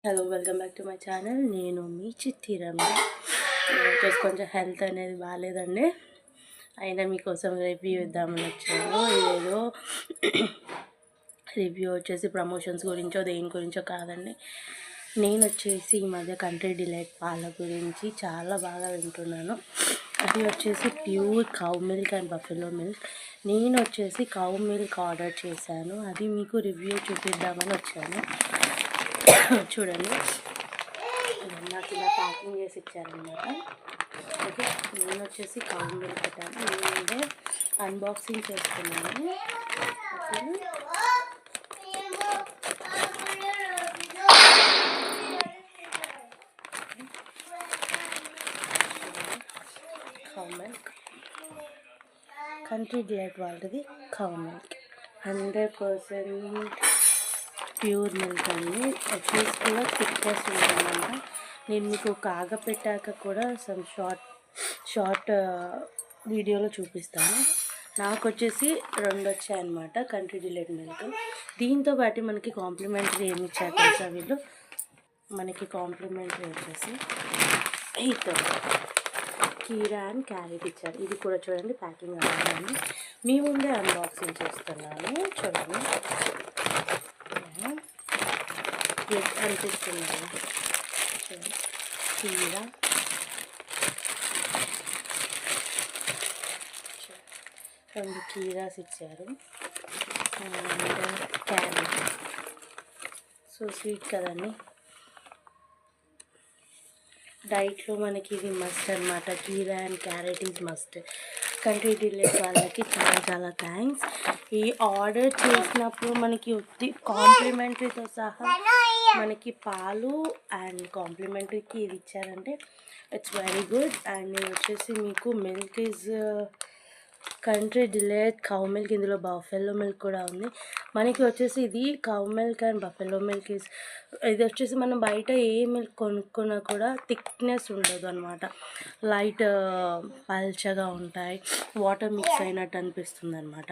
Hello, welcome back to my channel. నేను మీ చిట్టి రమ్య. ఈరోజు కొంచెం హెల్త్ అనేది బాగాలేదండి, అయినా మీకోసం రివ్యూ ఇద్దామని వచ్చాను. ఇదేదో రివ్యూ వచ్చేసి ప్రమోషన్స్ గురించో దేని గురించో కాదండి. నేను వచ్చేసి ఈ మధ్య కంట్రీ డిలైట్ పాల గురించి చాలా బాగా వింటున్నాను. అది వచ్చేసి pure cow milk and buffalo milk. నేను వచ్చేసి కౌ మిల్క్ ఆర్డర్ చేశాను. అది మీకు రివ్యూ చూపిద్దామని వచ్చాను. చూడండి, నాకు ఇలా ప్యాకింగ్ చేసి ఇచ్చారనమాట. ఓకే, నేను వచ్చేసి కౌ మిల్క్ పెట్టాను. నేనంటే అన్బాక్సింగ్ చేస్తున్నాను. కౌ మిల్క్ కంట్రీ డిలైట్ వాళ్ళది కౌ మిల్క్ 100% ప్యూర్ మిల్క్ అండి. చీజ్ కూడా థిక్నెస్ ఉంటుందన్నమాట. నేను మీకు కాగపెట్టాక కూడా సమ్ షార్ట్ వీడియోలో చూపిస్తాను. నాకు వచ్చేసి 2 వచ్చాయన్నమాట కంట్రీ డిలైట్ మిల్క్. దీంతో పాటు మనకి కాంప్లిమెంటరీ ఏమి ఇచ్చారు తెలుసా వీళ్ళు? మనకి కాంప్లిమెంటరీ వచ్చేసి ఈతో కీరా అండ్ క్యారెట్ ఇచ్చారు. ఇది కూడా చూడండి, ప్యాకింగ్ అవ్వాలి. మీ ముందే అన్బాక్సింగ్ చేస్తున్నాను. చూడండి, అనిపిస్తున్నాను. కీరా, రెండు కీరాస్ ఇచ్చారు అండ్ క్యారెట్. సో స్వీట్ కదండి, డైట్లో మనకి ఇది మస్ట్ అనమాట. కీరా and carrot is must. Country delight వాళ్ళకి చాలా చాలా థ్యాంక్స్. ఈ ఆర్డర్ చేసినప్పుడు మనకి కాంప్లిమెంటరీతో సహా మనకి పాలు అండ్ కాంప్లిమెంటరీకి ఇది ఇచ్చారంటే ఇట్స్ వెరీ గుడ్. అండ్ నేను వచ్చేసి మీకు milk is country delight cow milk. ఇందులో బఫెలో మిల్క్ కూడా ఉంది. మనకి వచ్చేసి ఇది cow milk and buffalo milk ఇది వచ్చేసి మనం బయట ఏ మిల్క్ కొనుక్కున్నా కూడా థిక్నెస్ ఉండదు అనమాట. లైట్ పల్చగా ఉంటాయి, వాటర్ మిక్స్ అయినట్టు అనిపిస్తుంది అనమాట.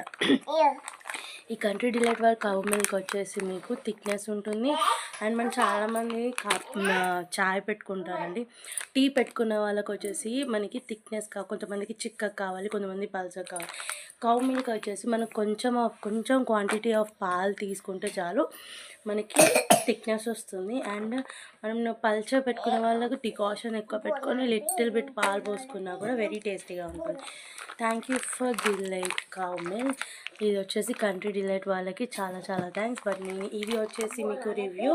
ఈ కంట్రీ డిలైట్ వాళ్ళ కౌ మిల్క్ వచ్చేసి మీకు థిక్నెస్ ఉంటుంది. అండ్ మనం చాలామంది చాయ్ పెట్టుకుంటారండి. టీ పెట్టుకున్న వాళ్ళకి వచ్చేసి మనకి థిక్నెస్ కొంతమందికి చిక్కగా కావాలి, కొంతమంది పల్చగా కావాలి. కౌ మిల్క్ వచ్చేసి మనకు కొంచెం క్వాంటిటీ ఆఫ్ పాలు తీసుకుంటే చాలు మనకి థిక్నెస్ వస్తుంది. అండ్ మనం పల్చ పెట్టుకునే వాళ్ళకి డికాషన్ ఎక్కువ పెట్టుకొని లిటిల్ బిట్ పాలు పోసుకున్నా కూడా వెరీ టేస్టీగా ఉంటుంది. Thank you for delight cow milk. ఇది వచ్చేసి కంట్రీ డిలైట్ వాళ్ళకి చాలా చాలా థ్యాంక్స్. బట్ నేను ఇది వచ్చేసి మీకు రివ్యూ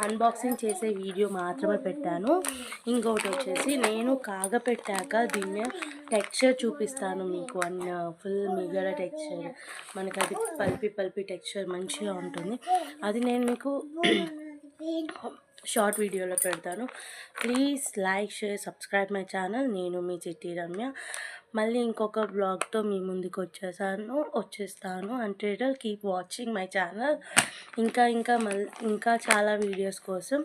అన్బాక్సింగ్ చేసే వీడియో మాత్రమే పెట్టాను. ఇంకొకటి వచ్చేసి నేను కాగపెట్టాక దీన్ని టెక్స్చర్ చూపిస్తాను మీకు. ఫుల్ మిగడ టెక్స్చర్, మనకి అది పల్పి టెక్స్చర్ మంచిగా ఉంటుంది. అది నేను మీకు షార్ట్ వీడియోలో పెడతాను. Please like, share, subscribe my channel. నేను మీ చిట్టి రమ్య. మళ్ళీ ఇంకొక బ్లాగ్తో మీ ముందుకు వచ్చేస్తాను. Until keep watching my channel. ఇంకా చాలా వీడియోస్ కోసం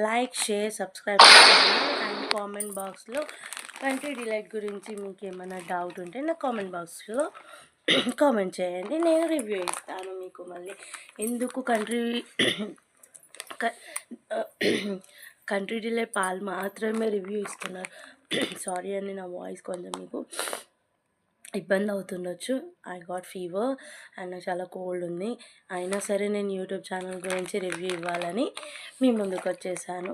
like, share, subscribe and comment బాక్స్లో కంట్రీ డిలైట్ గురించి మీకు ఏమైనా డౌట్ ఉంటే నా కామెంట్ బాక్స్లో కామెంట్ చేయండి. నేను రివ్యూ ఇస్తాను మీకు. మళ్ళీ ఎందుకు కంట్రీ డిలైట్ పాలు మాత్రమే రివ్యూ ఇస్తున్నారు? సారీ అండి, నా వాయిస్ కొంచెం మీకు ఇబ్బంది అవుతుండొచ్చు. ఐ గాట్ ఫీవర్ అండ్ నాకు చాలా కోల్డ్ ఉంది. అయినా సరే నేను యూట్యూబ్ ఛానల్ గురించి రివ్యూ ఇవ్వాలని మీ ముందుకు వచ్చేసాను.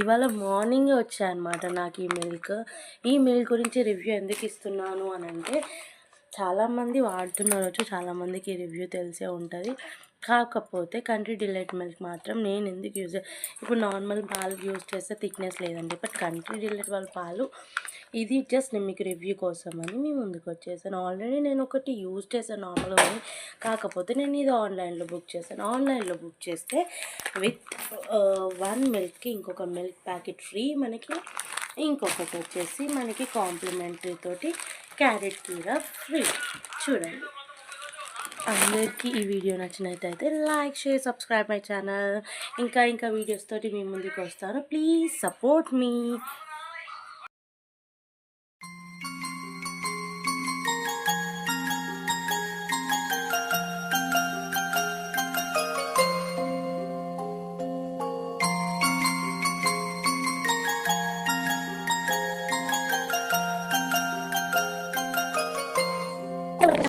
ఇవాళ మార్నింగ్ వచ్చాయన్నమాట నాకు ఈ మిల్క్ గురించి రివ్యూ ఎందుకు ఇస్తున్నాను అని అంటే, చాలామంది వాడుతున్నారు, చాలామందికి రివ్యూ తెలిసే ఉంటుంది. కాకపోతే కంట్రీ డిలైట్ మిల్క్ మాత్రం నేను ఎందుకు ఇప్పుడు నార్మల్ పాలు యూజ్ చేస్తే థిక్నెస్ లేదండి. బట్ కంట్రీ డిలైట్ వాళ్ళ పాలు ఇది జస్ట్ నేను మీకు రివ్యూ కోసం అని మీ ముందుకు వచ్చేసాను. ఆల్రెడీ నేను ఒకటి యూజ్ చేశాను నార్మల్గా, కాకపోతే నేను ఇది ఆన్లైన్లో బుక్ చేశాను. ఆన్లైన్లో బుక్ చేస్తే విత్ 1 మిల్క్కి ఇంకొక మిల్క్ ప్యాకెట్ ఫ్రీ మనకి. ఇంకొకటి వచ్చేసి మనకి కాంప్లిమెంటరీ తోటి క్యారెట్ కీరా ఫ్రీ. చూడండి, అందరికీ ఈ వీడియో నచ్చినట్టయితే like, share, subscribe my channel. ఇంకా వీడియోస్ తోటి మీ ముందుకు వస్తాను. Please support me.